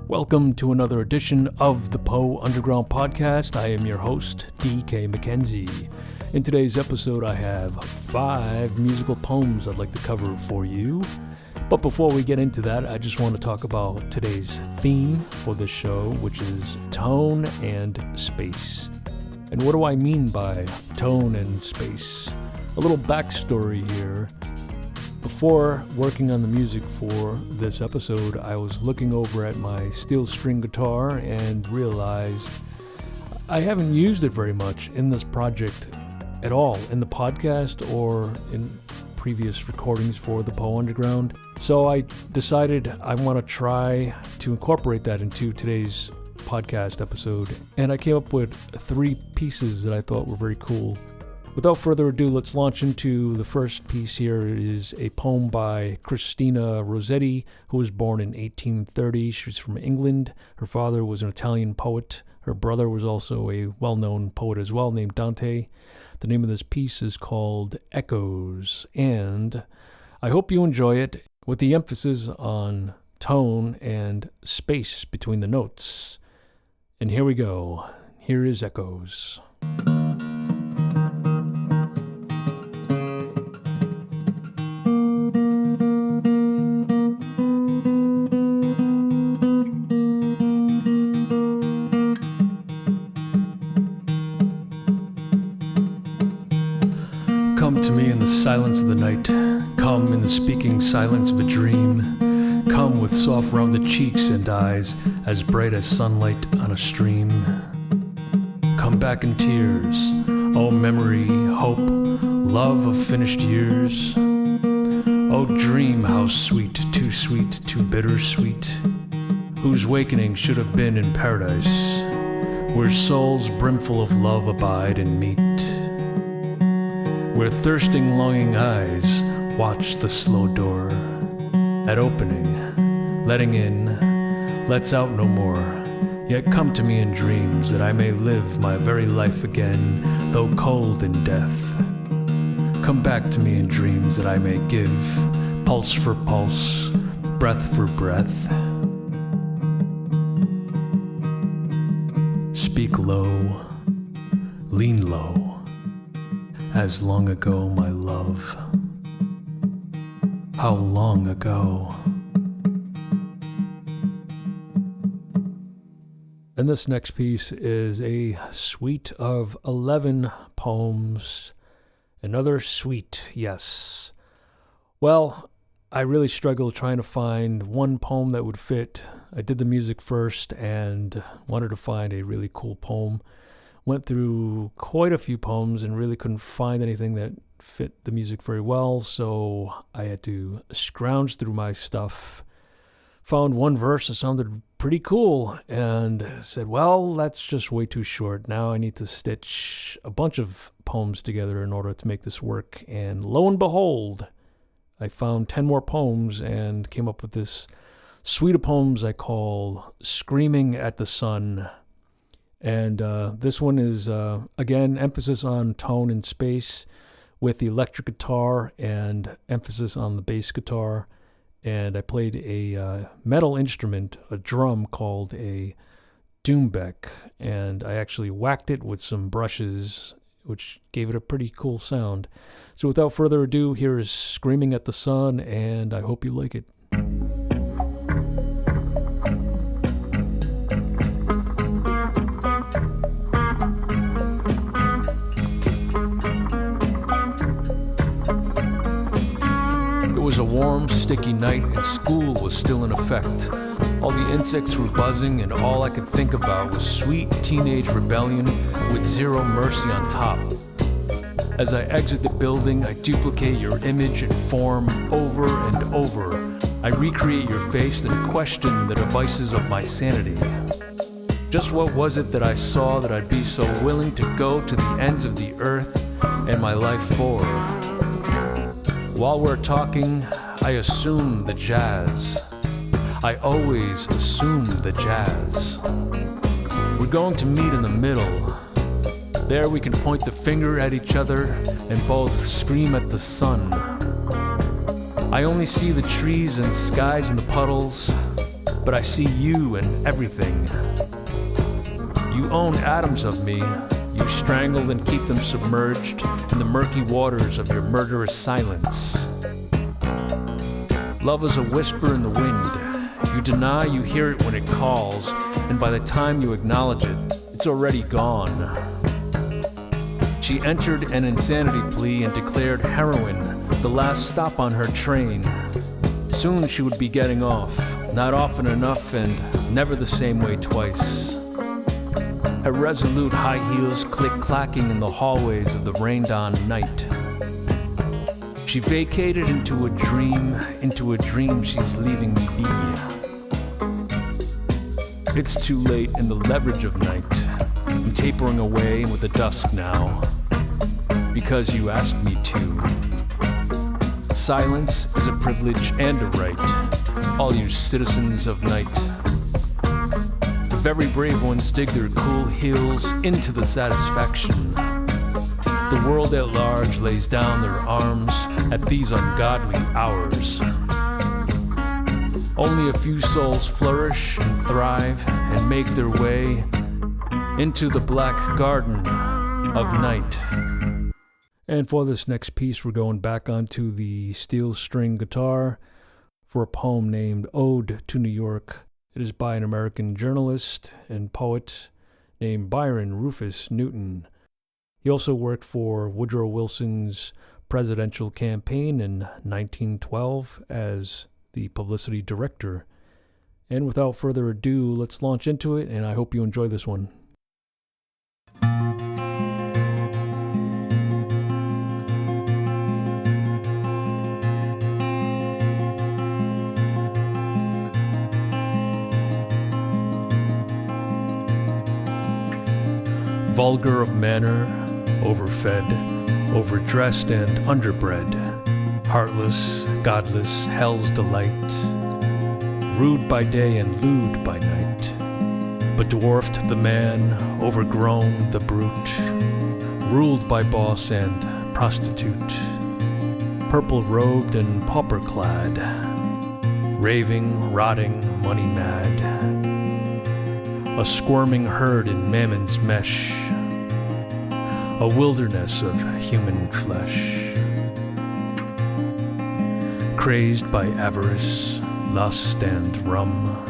Welcome to another edition of the Poe Underground Podcast. I am your host, DK Mckenzie. In today's episode, I have 5 musical poems I'd like to cover for you. But before we get into that, I just want to talk about today's theme for the show, which is tone and space. And what do I mean by tone and space? A little backstory here. Before working on the music for this episode, I was looking over at my steel string guitar and realized I haven't used it very much in this project at all, in the podcast or in previous recordings for the Poe Underground. So I decided I want to try to incorporate that into today's podcast episode, and I came up with 3 pieces that I thought were very cool. Without further ado, let's launch into the first piece. Here is a poem by Christina Rossetti, who was born in 1830. She's from England. Her father was an Italian poet. Her brother was also a well-known poet as well, named Dante. The name of this piece is called Echoes, and I hope you enjoy it, with the emphasis on tone and space between the notes. And here we go. Here is Echoes. Come to me in the silence of the night. Come in the speaking silence of a dream. Come with soft rounded cheeks and eyes as bright as sunlight on a stream. Come back in tears, oh memory, hope, love of finished years. Oh dream, how sweet, too bittersweet, whose wakening should have been in paradise, where souls brimful of love abide and meet, where thirsting longing eyes watch the slow door at opening, letting in, lets out no more. Yet come to me in dreams that I may live my very life again, though cold in death. Come back to me in dreams that I may give, pulse for pulse, breath for breath. Speak low, lean low, as long ago, my love. How long ago? And this next piece is a suite of 11 poems. Another suite, yes. Well, I really struggled trying to find one poem that would fit. I did the music first and wanted to find a really cool poem. Went through quite a few poems and really couldn't find anything that fit the music very well, so I had to scrounge through my stuff. Found one verse that sounded pretty cool and said, well, that's just way too short. Now I need to stitch a bunch of poems together in order to make this work. And lo and behold, I found 10 more poems and came up with this suite of poems I call Screaming at the Sun. And this one is, again, emphasis on tone and space with the electric guitar and emphasis on the bass guitar. And I played a metal instrument, a drum called a doumbek, and I actually whacked it with some brushes, which gave it a pretty cool sound. So without further ado, here is Screaming at the Sun, and I hope you like it. It was a warm, sticky night, and school was still in effect. All the insects were buzzing, and all I could think about was sweet teenage rebellion with zero mercy on top. As I exit the building, I duplicate your image and form over and over. I recreate your face and question the devices of my sanity. Just what was it that I saw that I'd be so willing to go to the ends of the earth and my life for? While we're talking, I assume the jazz. I always assume the jazz. We're going to meet in the middle. There we can point the finger at each other and both scream at the sun. I only see the trees and skies and the puddles, but I see you in everything. You own atoms of me. You strangle and keep them submerged in the murky waters of your murderous silence. Love is a whisper in the wind. You deny you hear it when it calls, and by the time you acknowledge it, it's already gone. She entered an insanity plea and declared heroin the last stop on her train. Soon she would be getting off, not often enough and never the same way twice. Her resolute high heels click-clacking in the hallways of the rained-on night. She vacated into a dream she's leaving me be. It's too late in the leverage of night. I'm tapering away with the dusk now, because you asked me to. Silence is a privilege and a right, all you citizens of night. The very brave ones dig their cool heels into the satisfaction. The world at large lays down their arms at these ungodly hours. Only a few souls flourish and thrive and make their way into the black garden of night. And for this next piece, we're going back onto the steel string guitar for a poem named Ode to New York. It is by an American journalist and poet named Byron Rufus Newton. He also worked for Woodrow Wilson's presidential campaign in 1912 as the publicity director. And without further ado, let's launch into it, and I hope you enjoy this one. Vulgar of manner, overfed, overdressed and underbred, heartless, godless, hell's delight, rude by day and lewd by night, but dwarfed the man, overgrown the brute, ruled by boss and prostitute, purple-robed and pauper-clad, raving, rotting, money-mad, a squirming herd in mammon's mesh, a wilderness of human flesh, crazed by avarice, lust, and rum,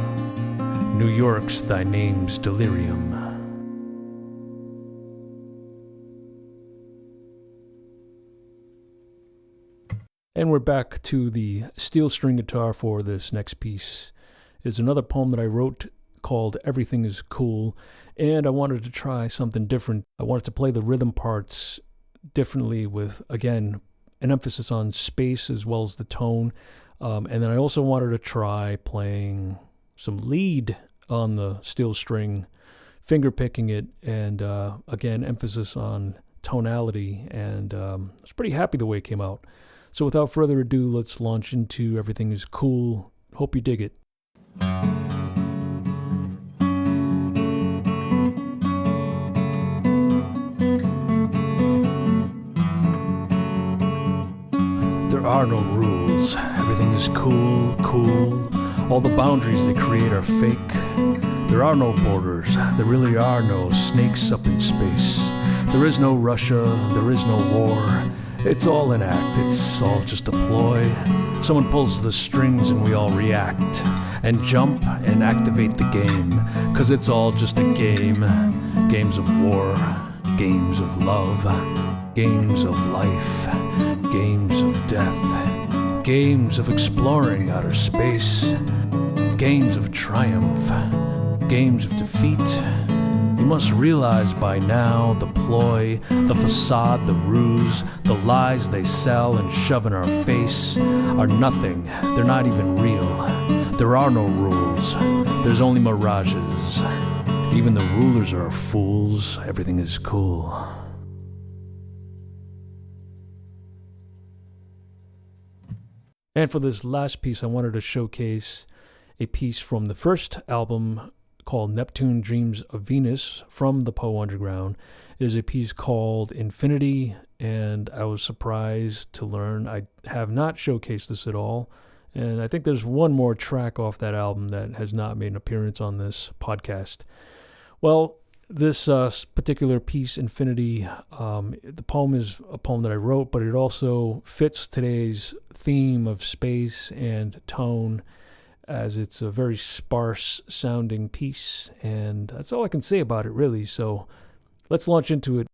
New York's thy name's delirium. And we're back to the steel string guitar for this next piece. It's another poem that I wrote called Everything is Cool, and I wanted to try something different. I wanted to play the rhythm parts differently with, again, an emphasis on space as well as the tone. And then I also wanted to try playing some lead on the steel string, finger picking it, and again, emphasis on tonality. And I was pretty happy the way it came out. So without further ado, let's launch into Everything is Cool. Hope you dig it. There are no rules, everything is cool, cool. All the boundaries they create are fake. There are no borders, there really are no snakes up in space. There is no Russia, there is no war. It's all an act, it's all just a ploy. Someone pulls the strings and we all react and jump and activate the game, 'cause it's all just a game. Games of war, games of love, games of life, games of death, games of exploring outer space, games of triumph, games of defeat. You must realize by now the ploy, the facade, the ruse, the lies they sell and shove in our face are nothing. They're not even real. There are no rules. There's only mirages. Even the rulers are fools. Everything is cool. And for this last piece, I wanted to showcase a piece from the first album called Neptune Dreams of Venus from the Poe Underground. It is a piece called Infinity, and I was surprised to learn I have not showcased this at all. And I think there's one more track off that album that has not made an appearance on this podcast. Well, this particular piece, Infinity, the poem is a poem that I wrote, but it also fits today's theme of space and tone, as it's a very sparse sounding piece, and that's all I can say about it, really. So let's launch into it.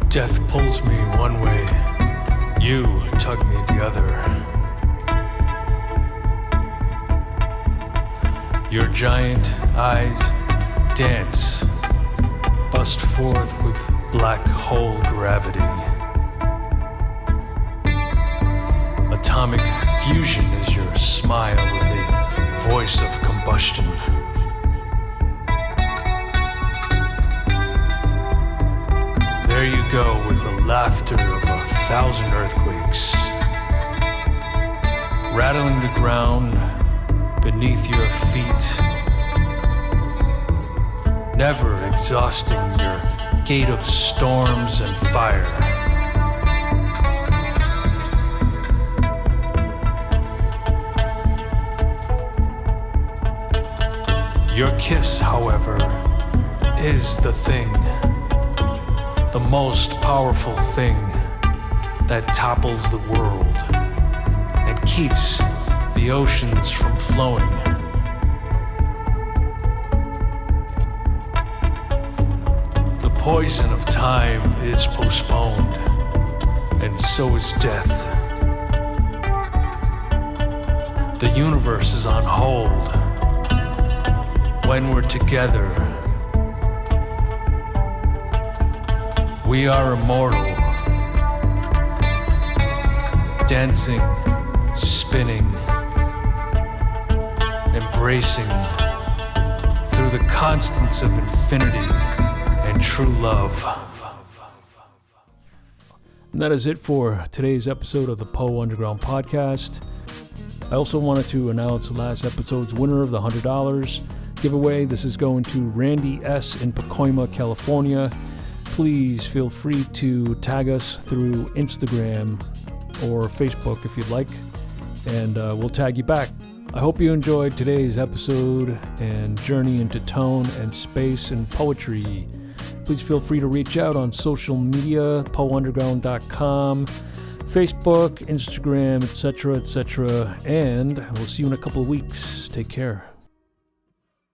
Death pulls me one way, you tug me the other. Your giant eyes dance, bust forth with black hole gravity. Atomic fusion is your smile with a voice of combustion. There you go with the laughter of 1,000 earthquakes, rattling the ground beneath your feet, never exhausting your gate of storms and fire. Your kiss, however, is the thing, the most powerful thing that topples the world and keeps the oceans from flowing. The poison of time is postponed, and so is death. The universe is on hold. When we're together, we are immortal, dancing, spinning, embracing through the constants of infinity and true love. And that is it for today's episode of the Poe Underground Podcast. I also wanted to announce last episode's winner of the $100 giveaway. This is going to Randy S. in Pacoima, California. Please feel free to tag us through Instagram or Facebook if you'd like, and we'll tag you back. I hope you enjoyed today's episode and journey into tone and space and poetry. Please feel free to reach out on social media, poeunderground.com, Facebook, Instagram, etc., and we'll see you in a couple of weeks. Take care.